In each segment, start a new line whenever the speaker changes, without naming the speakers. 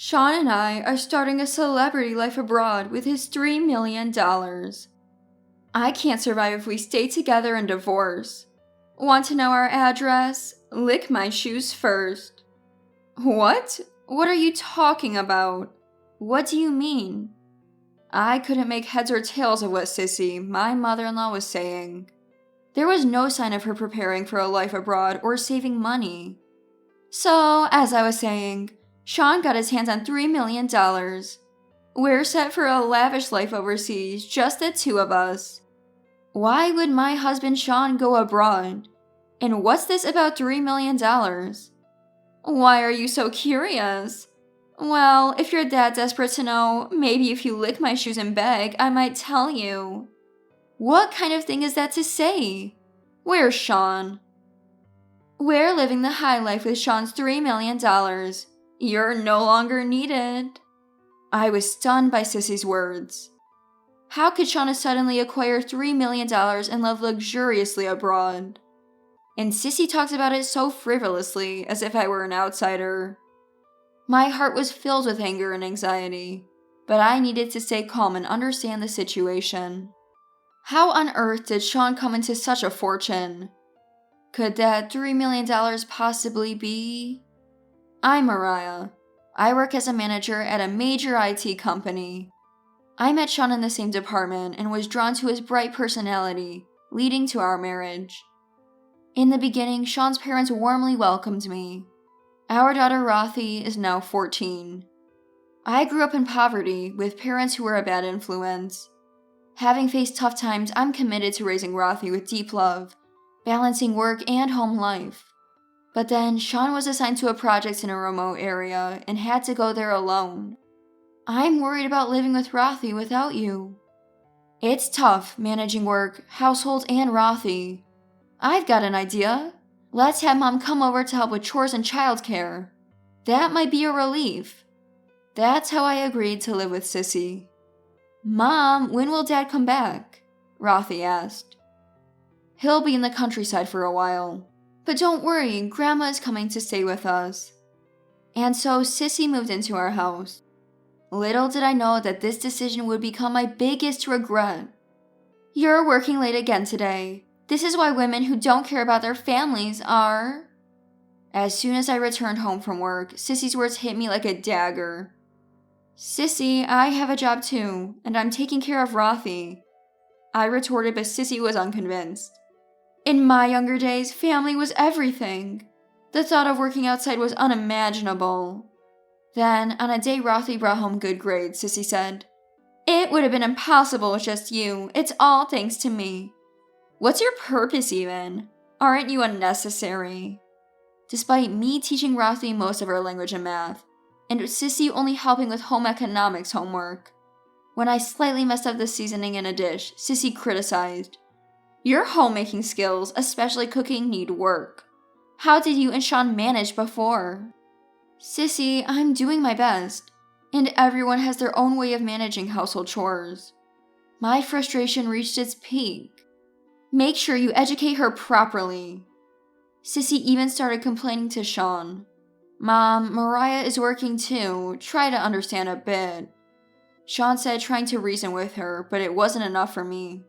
Sean and I are starting a celebrity life abroad with his $3 million. I can't survive if we stay together and divorce. Want to know our address? Lick my shoes first. What? What are you talking about? What do you mean? I couldn't make heads or tails of what Sissy, my mother-in-law, was saying. There was no sign of her preparing for a life abroad or saving money. So, as I was saying, Sean got his hands on $3 million. We're set for a lavish life overseas, just the two of us. Why would my husband Sean go abroad? And what's this about $3 million? Why are you so curious? Well, if you're that desperate to know, maybe if you lick my shoes and beg, I might tell you. What kind of thing is that to say? Where's Sean? We're living the high life with Sean's $3 million. You're no longer needed. I was stunned by Sissy's words. How could Shauna suddenly acquire $3 million and live luxuriously abroad? And Sissy talks about it so frivolously, as if I were an outsider. My heart was filled with anger and anxiety, but I needed to stay calm and understand the situation. How on earth did Sean come into such a fortune? Could that $3 million possibly be? I'm Mariah. I work as a manager at a major IT company. I met Sean in the same department and was drawn to his bright personality, leading to our marriage. In the beginning, Sean's parents warmly welcomed me. Our daughter Rothy is now 14. I grew up in poverty with parents who were a bad influence. Having faced tough times, I'm committed to raising Rothy with deep love, balancing work and home life. But then, Sean was assigned to a project in a remote area and had to go there alone. I'm worried about living with Rothy without you. It's tough managing work, household, and Rothy. I've got an idea. Let's have Mom come over to help with chores and childcare. That might be a relief. That's how I agreed to live with Sissy. Mom, when will Dad come back? Rothy asked. He'll be in the countryside for a while. But don't worry, Grandma is coming to stay with us. And so Sissy moved into our house. Little did I know that this decision would become my biggest regret. You're working late again today. This is why women who don't care about their families are... As soon as I returned home from work, Sissy's words hit me like a dagger. Sissy, I have a job too, and I'm taking care of Rothy. I retorted, but Sissy was unconvinced. In my younger days, family was everything. The thought of working outside was unimaginable. Then, on a day Rothy brought home good grades, Sissy said, It would have been impossible with just you. It's all thanks to me. What's your purpose even? Aren't you unnecessary? Despite me teaching Rothy most of her language and math, and Sissy only helping with home economics homework, when I slightly messed up the seasoning in a dish, Sissy criticized, Your homemaking skills, especially cooking, need work. How did you and Sean manage before? Sissy, I'm doing my best, and everyone has their own way of managing household chores. My frustration reached its peak. Make sure you educate her properly. Sissy even started complaining to Sean. Mom, Mariah is working too. Try to understand a bit. Sean said, trying to reason with her, but it wasn't enough for me.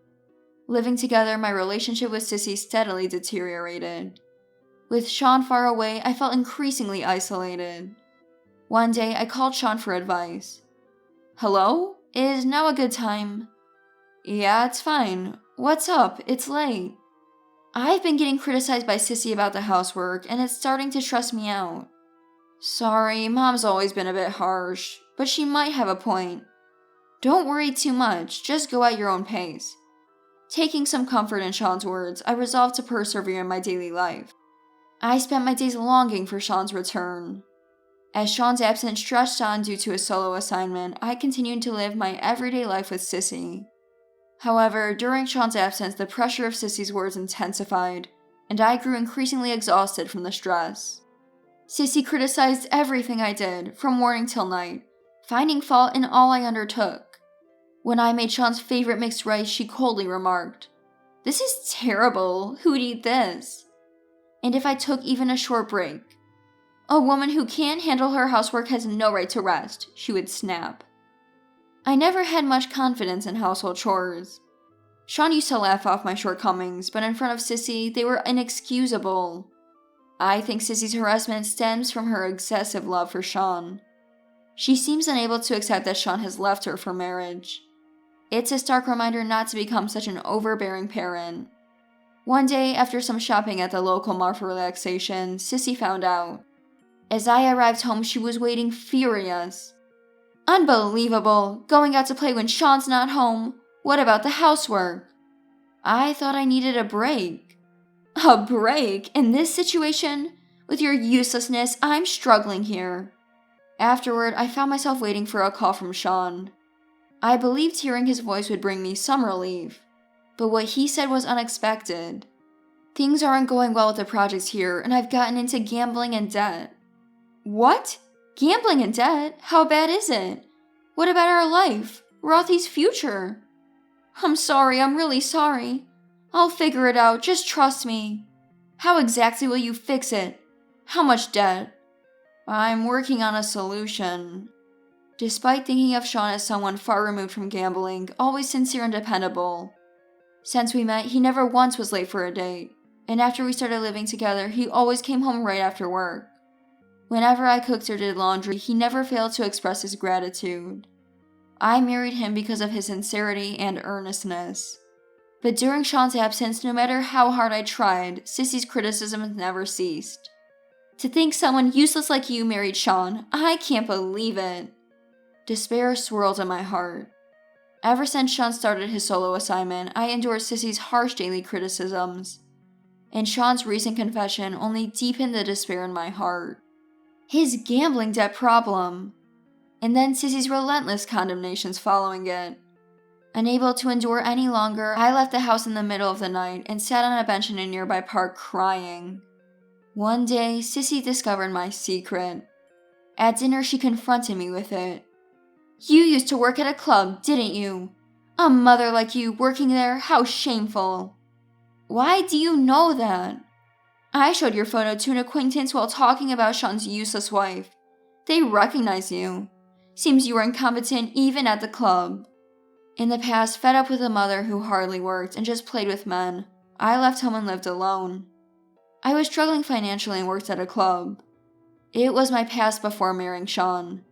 Living together, my relationship with Sissy steadily deteriorated. With Sean far away, I felt increasingly isolated. One day, I called Sean for advice. Hello? Is now a good time? Yeah, it's fine. What's up? It's late. I've been getting criticized by Sissy about the housework, and it's starting to stress me out. Sorry, Mom's always been a bit harsh, but she might have a point. Don't worry too much, just go at your own pace. Taking some comfort in Sean's words, I resolved to persevere in my daily life. I spent my days longing for Sean's return. As Sean's absence stretched on due to a solo assignment, I continued to live my everyday life with Sissy. However, during Sean's absence, the pressure of Sissy's words intensified, and I grew increasingly exhausted from the stress. Sissy criticized everything I did, from morning till night, finding fault in all I undertook. When I made Sean's favorite mixed rice, she coldly remarked, "This is terrible. Who'd eat this?" And if I took even a short break, A woman who can't handle her housework has no right to rest, she would snap. I never had much confidence in household chores. Sean used to laugh off my shortcomings, but in front of Sissy, they were inexcusable. I think Sissy's harassment stems from her excessive love for Sean. She seems unable to accept that Sean has left her for marriage. It's a stark reminder not to become such an overbearing parent. One day, after some shopping at the local mall for relaxation, Sissy found out. As I arrived home, she was waiting furious. Unbelievable! Going out to play when Sean's not home. What about the housework? I thought I needed a break. A break? In this situation? With your uselessness, I'm struggling here. Afterward, I found myself waiting for a call from Sean. I believed hearing his voice would bring me some relief, but what he said was unexpected. Things aren't going well with the projects here, and I've gotten into gambling and debt. What? Gambling and debt? How bad is it? What about our life? Rothy's future? I'm sorry, I'm really sorry. I'll figure it out, just trust me. How exactly will you fix it? How much debt? I'm working on a solution. Despite thinking of Sean as someone far removed from gambling, always sincere and dependable. Since we met, he never once was late for a date, and after we started living together, he always came home right after work. Whenever I cooked or did laundry, he never failed to express his gratitude. I married him because of his sincerity and earnestness. But during Sean's absence, no matter how hard I tried, Sissy's criticisms never ceased. To think someone useless like you married Sean, I can't believe it. Despair swirled in my heart. Ever since Sean started his solo assignment, I endured Sissy's harsh daily criticisms. And Sean's recent confession only deepened the despair in my heart. His gambling debt problem. And then Sissy's relentless condemnations following it. Unable to endure any longer, I left the house in the middle of the night and sat on a bench in a nearby park crying. One day, Sissy discovered my secret. At dinner, she confronted me with it. You used to work at a club, didn't you? A mother like you working there, how shameful. Why do you know that? I showed your photo to an acquaintance while talking about Sean's useless wife. They recognize you. Seems you were incompetent even at the club. In the past, fed up with a mother who hardly worked and just played with men, I left home and lived alone. I was struggling financially and worked at a club. It was my past before marrying Sean.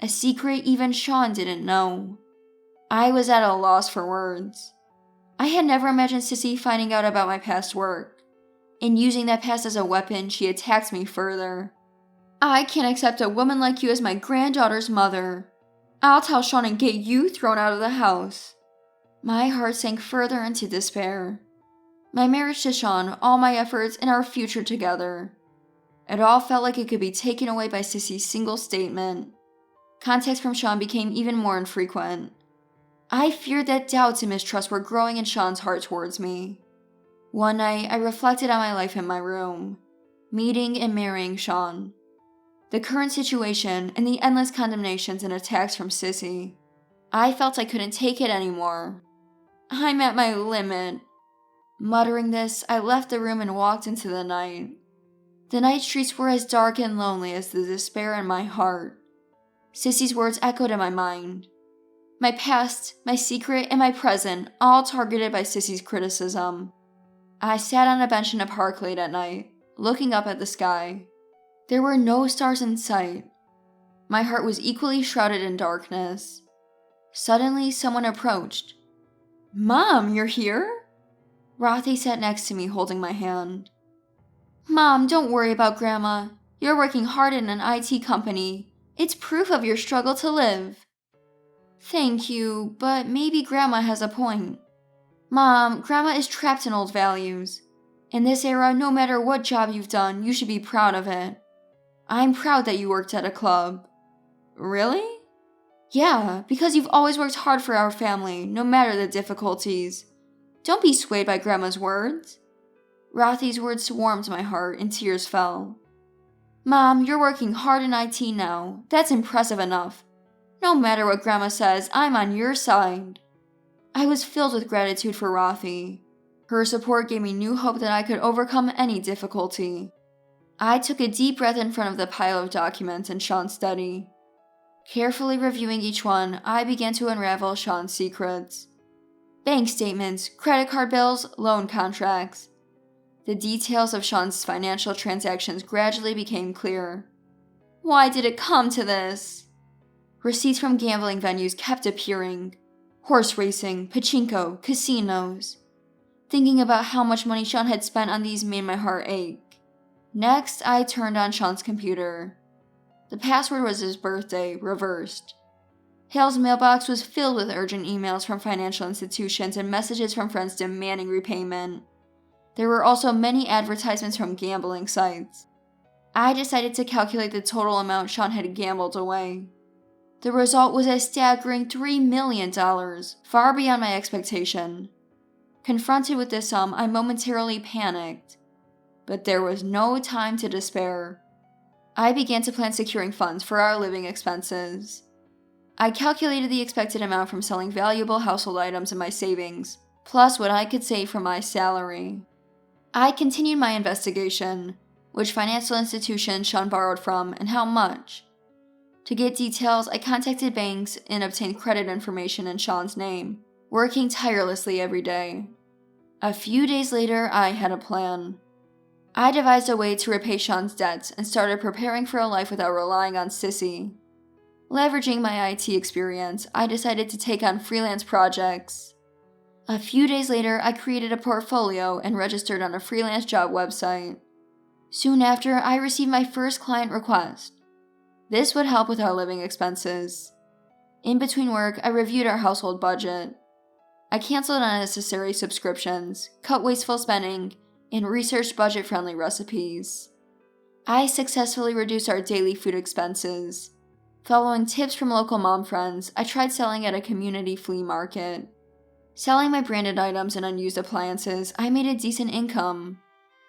A secret even Sean didn't know. I was at a loss for words. I had never imagined Sissy finding out about my past work. And using that past as a weapon, she attacked me further. I can't accept a woman like you as my granddaughter's mother. I'll tell Sean and get you thrown out of the house. My heart sank further into despair. My marriage to Sean, all my efforts, and our future together. It all felt like it could be taken away by Sissy's single statement. Context from Sean became even more infrequent. I feared that doubts and mistrust were growing in Sean's heart towards me. One night, I reflected on my life in my room, meeting and marrying Sean. The current situation and the endless condemnations and attacks from Sissy. I felt I couldn't take it anymore. I'm at my limit. Muttering this, I left the room and walked into the night. The night streets were as dark and lonely as the despair in my heart. Sissy's words echoed in my mind. My past, my secret, and my present, all targeted by Sissy's criticism. I sat on a bench in a park late at night, looking up at the sky. There were no stars in sight. My heart was equally shrouded in darkness. Suddenly, someone approached. Mom, you're here? Rothy sat next to me, holding my hand. Mom, don't worry about Grandma. You're working hard in an IT company. It's proof of your struggle to live. Thank you, but maybe Grandma has a point. Mom, Grandma is trapped in old values. In this era, no matter what job you've done, you should be proud of it. I'm proud that you worked at a club. Really? Yeah, because you've always worked hard for our family, no matter the difficulties. Don't be swayed by Grandma's words. Rothy's words warmed my heart and tears fell. Mom, you're working hard in IT now. That's impressive enough. No matter what Grandma says, I'm on your side. I was filled with gratitude for Rothy. Her support gave me new hope that I could overcome any difficulty. I took a deep breath in front of the pile of documents in Sean's study. Carefully reviewing each one, I began to unravel Sean's secrets. Bank statements, credit card bills, loan contracts. The details of Sean's financial transactions gradually became clear. Why did it come to this? Receipts from gambling venues kept appearing. Horse racing, pachinko, casinos. Thinking about how much money Sean had spent on these made my heart ache. Next, I turned on Sean's computer. The password was his birthday, reversed. Hale's mailbox was filled with urgent emails from financial institutions and messages from friends demanding repayment. There were also many advertisements from gambling sites. I decided to calculate the total amount Sean had gambled away. The result was a staggering $3 million, far beyond my expectation. Confronted with this sum, I momentarily panicked. But there was no time to despair. I began to plan securing funds for our living expenses. I calculated the expected amount from selling valuable household items in my savings, plus what I could save from my salary. I continued my investigation, which financial institutions Sean borrowed from and how much. To get details, I contacted banks and obtained credit information in Sean's name, working tirelessly every day. A few days later, I had a plan. I devised a way to repay Sean's debts and started preparing for a life without relying on Sissy. Leveraging my IT experience, I decided to take on freelance projects. A few days later, I created a portfolio and registered on a freelance job website. Soon after, I received my first client request. This would help with our living expenses. In between work, I reviewed our household budget. I canceled unnecessary subscriptions, cut wasteful spending, and researched budget-friendly recipes. I successfully reduced our daily food expenses. Following tips from local mom friends, I tried selling at a community flea market. Selling my branded items and unused appliances, I made a decent income.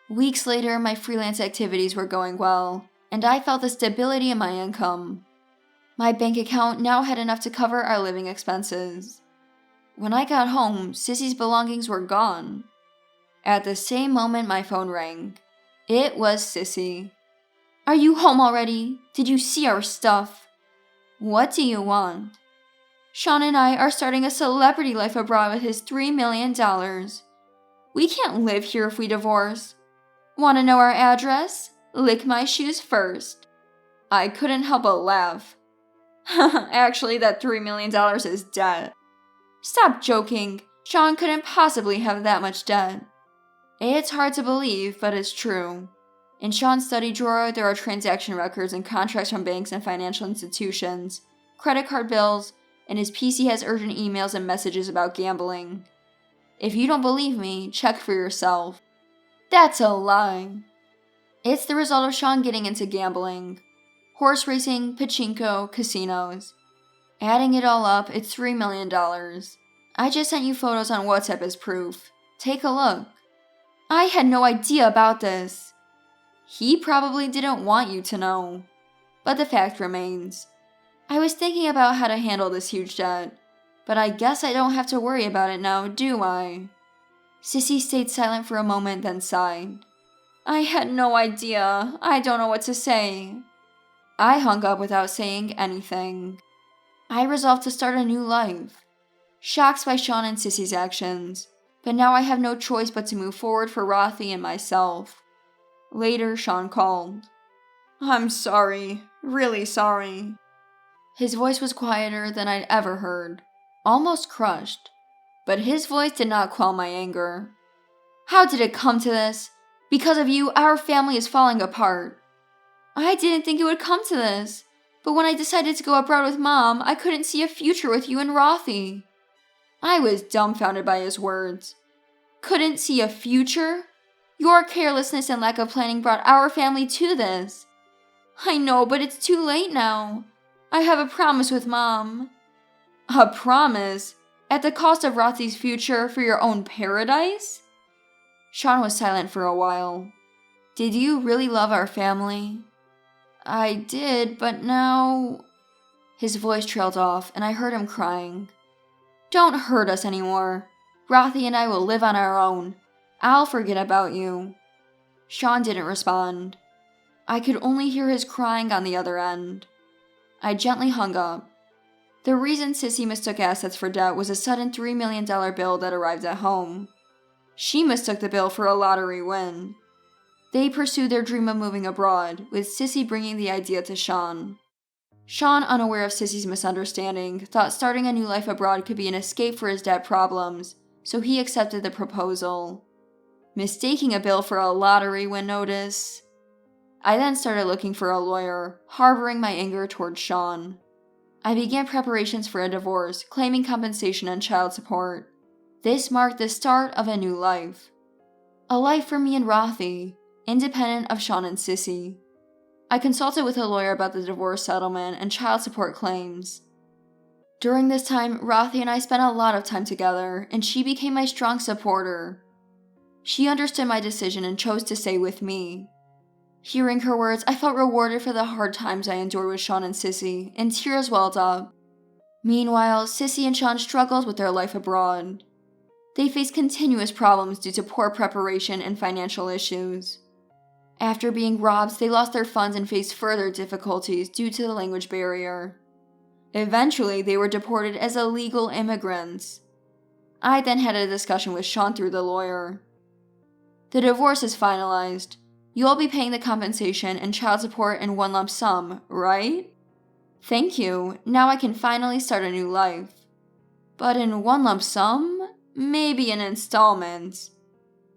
Weeks later, my freelance activities were going well, and I felt the stability in my income. My bank account now had enough to cover our living expenses. When I got home, Sissy's belongings were gone. At the same moment, my phone rang. It was Sissy. Are you home already? Did you see our stuff? What do you want? Sean and I are starting a celebrity life abroad with his $3 million. We can't live here if we divorce. Want to know our address? Lick my shoes first. I couldn't help but laugh. Actually, that $3 million is debt. Stop joking. Sean couldn't possibly have that much debt. It's hard to believe, but it's true. In Sean's study drawer, there are transaction records and contracts from banks and financial institutions, credit card bills, and his PC has urgent emails and messages about gambling. If you don't believe me, check for yourself. That's a lie. It's the result of Sean getting into gambling. Horse racing, pachinko, casinos. Adding it all up, it's $3 million. I just sent you photos on WhatsApp as proof. Take a look. I had no idea about this. He probably didn't want you to know. But the fact remains. I was thinking about how to handle this huge debt, but I guess I don't have to worry about it now, do I? Sissy stayed silent for a moment, then sighed. I had no idea. I don't know what to say. I hung up without saying anything. I resolved to start a new life. Shocked by Sean and Sissy's actions, but now I have no choice but to move forward for Rothy and myself. Later, Sean called. I'm sorry. Really sorry. His voice was quieter than I'd ever heard, almost crushed. But his voice did not quell my anger. How did it come to this? Because of you, our family is falling apart. I didn't think it would come to this, but when I decided to go abroad with Mom, I couldn't see a future with you and Rothy. I was dumbfounded by his words. Couldn't see a future? Your carelessness and lack of planning brought our family to this. I know, but it's too late now. I have a promise with Mom. A promise? At the cost of Rothy's future for your own paradise? Sean was silent for a while. Did you really love our family? I did, but now... His voice trailed off, and I heard him crying. Don't hurt us anymore. Rothy and I will live on our own. I'll forget about you. Sean didn't respond. I could only hear his crying on the other end. I gently hung up. The reason Sissy mistook assets for debt was a sudden $3 million bill that arrived at home. She mistook the bill for a lottery win. They pursued their dream of moving abroad, with Sissy bringing the idea to Sean. Sean, unaware of Sissy's misunderstanding, thought starting a new life abroad could be an escape for his debt problems, so he accepted the proposal. Mistaking a bill for a lottery win notice. I then started looking for a lawyer, harboring my anger towards Sean. I began preparations for a divorce, claiming compensation and child support. This marked the start of a new life. A life for me and Rothy, independent of Sean and Sissy. I consulted with a lawyer about the divorce settlement and child support claims. During this time, Rothy and I spent a lot of time together, and she became my strong supporter. She understood my decision and chose to stay with me. Hearing her words, I felt rewarded for the hard times I endured with Sean and Sissy, and tears welled up. Meanwhile, Sissy and Sean struggled with their life abroad. They faced continuous problems due to poor preparation and financial issues. After being robbed, they lost their funds and faced further difficulties due to the language barrier. Eventually, they were deported as illegal immigrants. I then had a discussion with Sean through the lawyer. The divorce is finalized. You'll be paying the compensation and child support in one lump sum, right? Thank you. Now I can finally start a new life. But in one lump sum? Maybe in installments.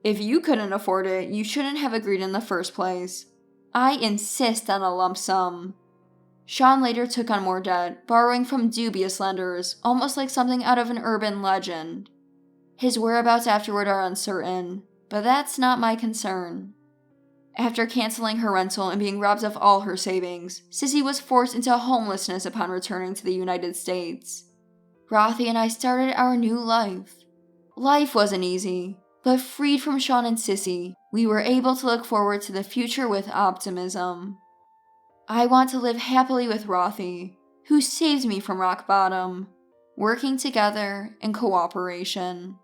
If you couldn't afford it, you shouldn't have agreed in the first place. I insist on a lump sum. Sean later took on more debt, borrowing from dubious lenders, almost like something out of an urban legend. His whereabouts afterward are uncertain, but that's not my concern. After canceling her rental and being robbed of all her savings, Sissy was forced into homelessness upon returning to the United States. Rothy and I started our new life. Life wasn't easy, but freed from Sean and Sissy, we were able to look forward to the future with optimism. I want to live happily with Rothy, who saved me from rock bottom, working together in cooperation.